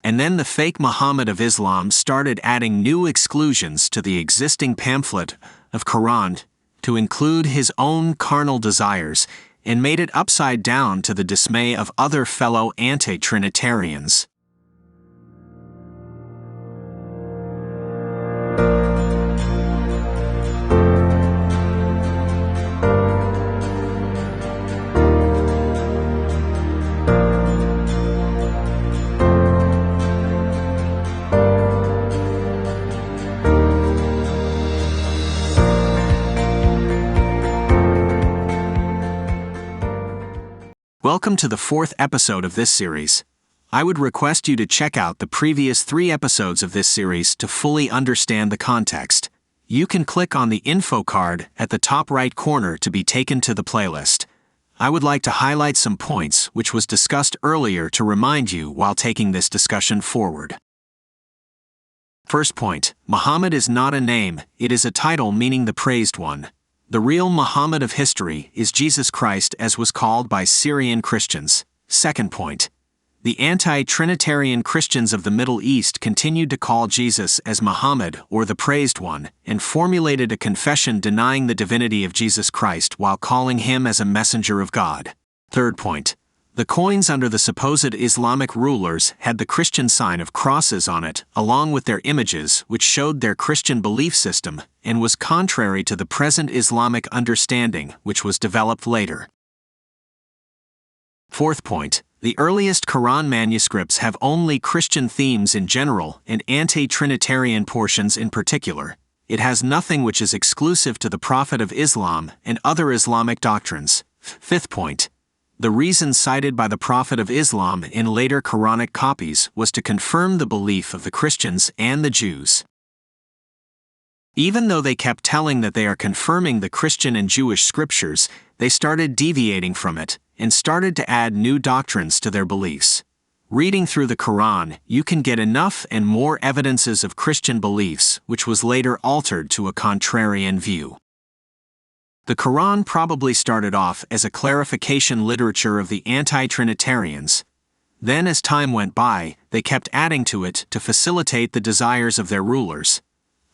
And then the fake Muhammad of Islam started adding new exclusions to the existing pamphlet of Quran to include his own carnal desires, and made it upside down to the dismay of other fellow anti-Trinitarians. Welcome to the 4th episode of this series. I would request you to check out the previous 3 episodes of this series to fully understand the context. You can click on the info card at the top right corner to be taken to the playlist. I would like to highlight some points which was discussed earlier to remind you while taking this discussion forward. First point, Muhammad is not a name, it is a title meaning the praised one. The real Muhammad of history is Jesus Christ, as was called by Syrian Christians. Second point, the anti-Trinitarian Christians of the Middle East continued to call Jesus as Muhammad or the praised one, and formulated a confession denying the divinity of Jesus Christ while calling him as a messenger of God. Third point, the coins under the supposed Islamic rulers had the Christian sign of crosses on it, along with their images, which showed their Christian belief system, and was contrary to the present Islamic understanding, which was developed later. Fourth point, the earliest Quran manuscripts have only Christian themes in general and anti-Trinitarian portions in particular. It has nothing which is exclusive to the Prophet of Islam and other Islamic doctrines. Fifth point, the reason cited by the Prophet of Islam in later Quranic copies was to confirm the belief of the Christians and the Jews. Even though they kept telling that they are confirming the Christian and Jewish scriptures, they started deviating from it and started to add new doctrines to their beliefs. Reading through the Quran, you can get enough and more evidences of Christian beliefs, which was later altered to a contrarian view. The Quran probably started off as a clarification literature of the anti-Trinitarians. Then as time went by, they kept adding to it to facilitate the desires of their rulers.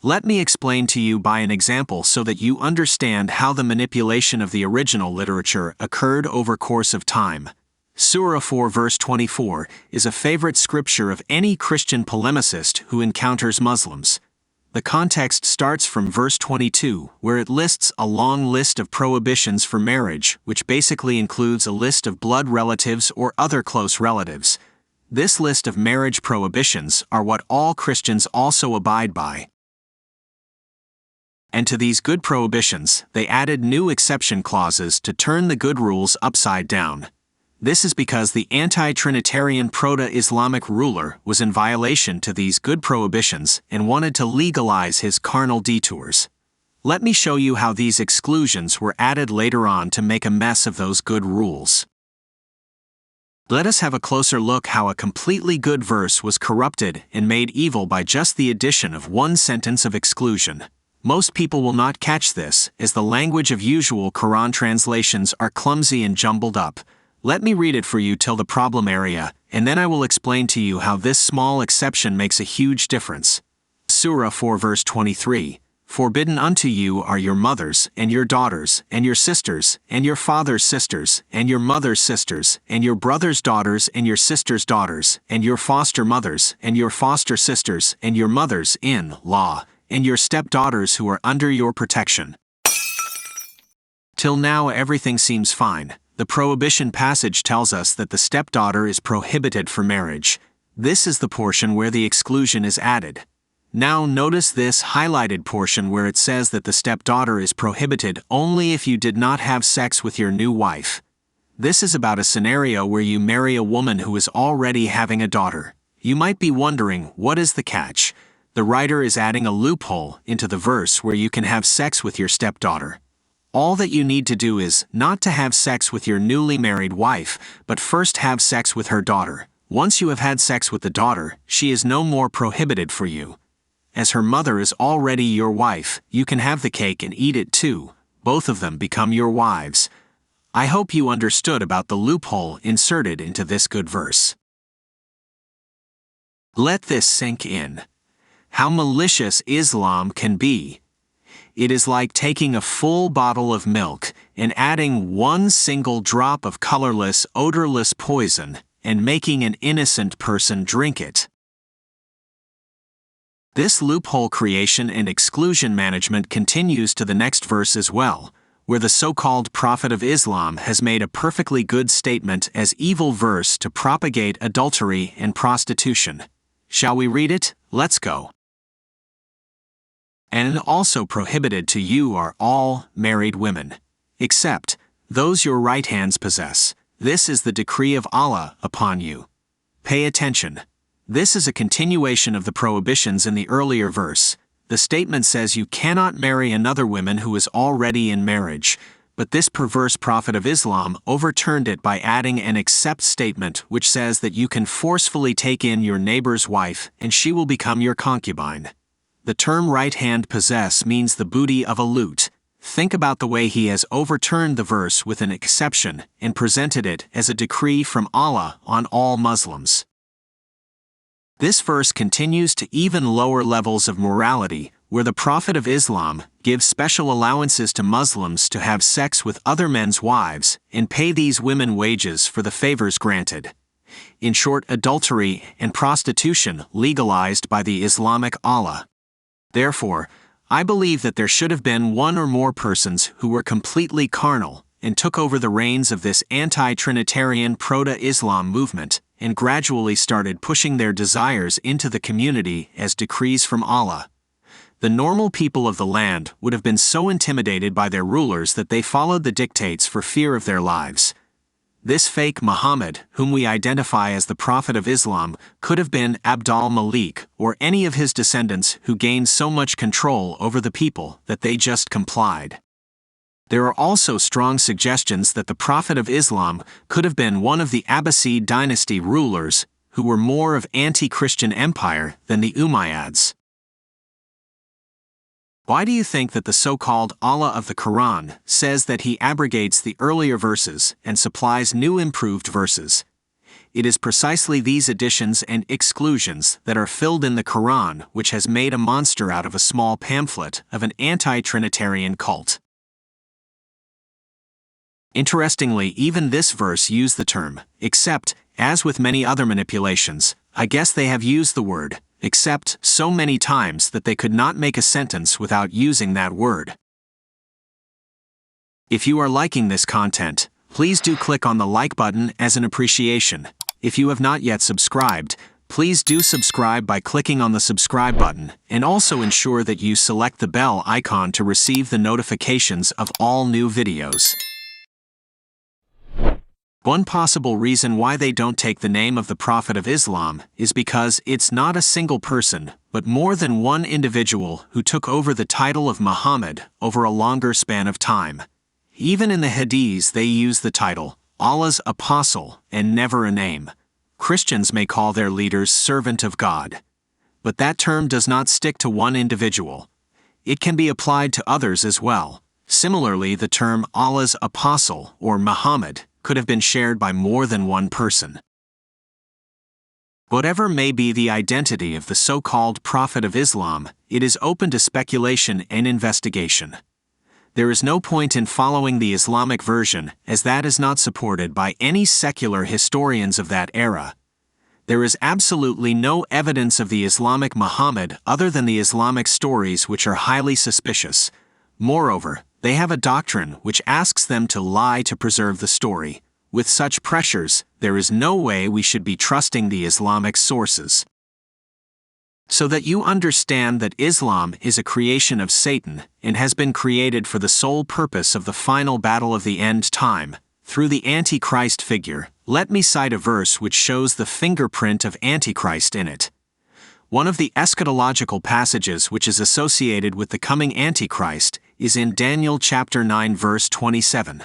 Let me explain to you by an example so that you understand how the manipulation of the original literature occurred over course of time. Surah 4 verse 24 is a favorite scripture of any Christian polemicist who encounters Muslims. The context starts from verse 22, where it lists a long list of prohibitions for marriage, which basically includes a list of blood relatives or other close relatives. This list of marriage prohibitions are what all Christians also abide by. And to these good prohibitions, they added new exception clauses to turn the good rules upside down. This is because the anti-Trinitarian proto-Islamic ruler was in violation to these good prohibitions and wanted to legalize his carnal detours. Let me show you how these exclusions were added later on to make a mess of those good rules. Let us have a closer look how a completely good verse was corrupted and made evil by just the addition of one sentence of exclusion. Most people will not catch this, as the language of usual Quran translations are clumsy and jumbled up. Let me read it for you till the problem area, and then I will explain to you how this small exception makes a huge difference. Surah 4 verse 23, forbidden unto you are your mothers, and your daughters, and your sisters, and your father's sisters, and your mother's sisters, and your brother's daughters, and your sister's daughters, and your foster mothers, and your foster sisters, and your mothers-in-law, and your stepdaughters who are under your protection. Till now everything seems fine. The prohibition passage tells us that the stepdaughter is prohibited for marriage. This is the portion where the exclusion is added. Now notice this highlighted portion where it says that the stepdaughter is prohibited only if you did not have sex with your new wife. This is about a scenario where you marry a woman who is already having a daughter. You might be wondering, what is the catch? The writer is adding a loophole into the verse where you can have sex with your stepdaughter. All that you need to do is not to have sex with your newly married wife, but first have sex with her daughter. Once you have had sex with the daughter, she is no more prohibited for you. As her mother is already your wife, you can have the cake and eat it too. Both of them become your wives. I hope you understood about the loophole inserted into this good verse. Let this sink in. How malicious Islam can be. It is like taking a full bottle of milk and adding one single drop of colorless, odorless poison and making an innocent person drink it. This loophole creation and exclusion management continues to the next verse as well, where the so-called Prophet of Islam has made a perfectly good statement as evil verse to propagate adultery and prostitution. Shall we read it? Let's go. And also prohibited to you are all married women, except those your right hands possess. This is the decree of Allah upon you. Pay attention. This is a continuation of the prohibitions in the earlier verse. The statement says you cannot marry another woman who is already in marriage, but this perverse Prophet of Islam overturned it by adding an except statement which says that you can forcefully take in your neighbor's wife and she will become your concubine. The term right hand possess means the booty of a lute. Think about the way he has overturned the verse with an exception and presented it as a decree from Allah on all Muslims. This verse continues to even lower levels of morality, where the Prophet of Islam gives special allowances to Muslims to have sex with other men's wives and pay these women wages for the favors granted. In short, adultery and prostitution legalized by the Islamic Allah. Therefore, I believe that there should have been one or more persons who were completely carnal and took over the reins of this anti-Trinitarian proto-Islam movement and gradually started pushing their desires into the community as decrees from Allah. The normal people of the land would have been so intimidated by their rulers that they followed the dictates for fear of their lives. This fake Muhammad, whom we identify as the Prophet of Islam, could have been Abdul Malik or any of his descendants who gained so much control over the people that they just complied. There are also strong suggestions that the Prophet of Islam could have been one of the Abbasid dynasty rulers who were more of anti-Christian empire than the Umayyads. Why do you think that the so-called Allah of the Quran says that he abrogates the earlier verses and supplies new improved verses? It is precisely these additions and exclusions that are filled in the Quran which has made a monster out of a small pamphlet of an anti-Trinitarian cult. Interestingly, even this verse used the term except, as with many other manipulations. I guess they have used the word except so many times that they could not make a sentence without using that word. If you are liking this content, please do click on the like button as an appreciation. If you have not yet subscribed, please do subscribe by clicking on the subscribe button, and also ensure that you select the bell icon to receive the notifications of all new videos. One possible reason why they don't take the name of the Prophet of Islam is because it's not a single person, but more than one individual who took over the title of Muhammad over a longer span of time. Even in the Hadiths they use the title, Allah's Apostle, and never a name. Christians may call their leaders servant of God. But that term does not stick to one individual. It can be applied to others as well. Similarly, the term Allah's Apostle or Muhammad could have been shared by more than one person. Whatever may be the identity of the so-called Prophet of Islam, it is open to speculation and investigation. There is no point in following the Islamic version, as that is not supported by any secular historians of that era. There is absolutely no evidence of the Islamic Muhammad other than the Islamic stories, which are highly suspicious. Moreover, they have a doctrine which asks them to lie to preserve the story. With such pressures, there is no way we should be trusting the Islamic sources. So that you understand that Islam is a creation of Satan and has been created for the sole purpose of the final battle of the end time, through the Antichrist figure, let me cite a verse which shows the fingerprint of Antichrist in it. One of the eschatological passages which is associated with the coming Antichrist is in Daniel chapter 9 verse 27.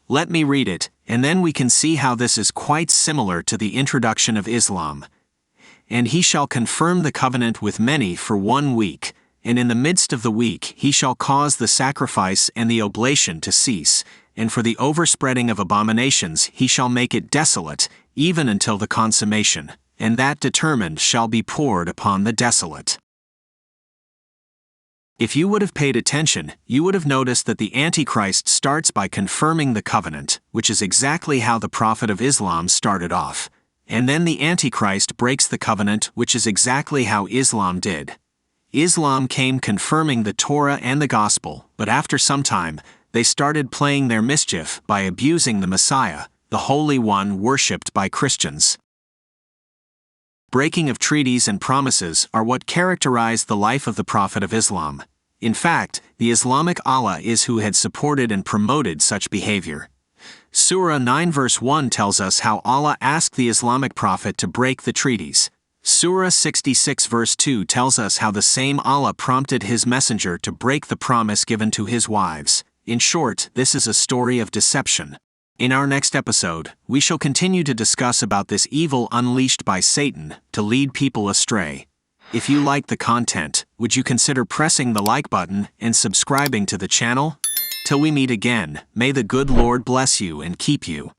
Let me read it, and then we can see how this is quite similar to the introduction of Islam. And he shall confirm the covenant with many for 1 week, and in the midst of the week he shall cause the sacrifice and the oblation to cease, and for the overspreading of abominations he shall make it desolate, even until the consummation. and that determined shall be poured upon the desolate. If you would have paid attention, you would have noticed that the Antichrist starts by confirming the covenant, which is exactly how the Prophet of Islam started off. And then the Antichrist breaks the covenant, which is exactly how Islam did. Islam came confirming the Torah and the Gospel, but after some time, they started playing their mischief by abusing the Messiah, the Holy One worshipped by Christians. Breaking of treaties and promises are what characterized the life of the Prophet of Islam. In fact, the Islamic Allah is who had supported and promoted such behavior. Surah 9 verse 1 tells us how Allah asked the Islamic prophet to break the treaties. Surah 66 verse 2 tells us how the same Allah prompted his messenger to break the promise given to his wives. In short, this is a story of deception. In our next episode, we shall continue to discuss about this evil unleashed by Satan to lead people astray. If you like the content, would you consider pressing the like button and subscribing to the channel? Till we meet again, may the good Lord bless you and keep you.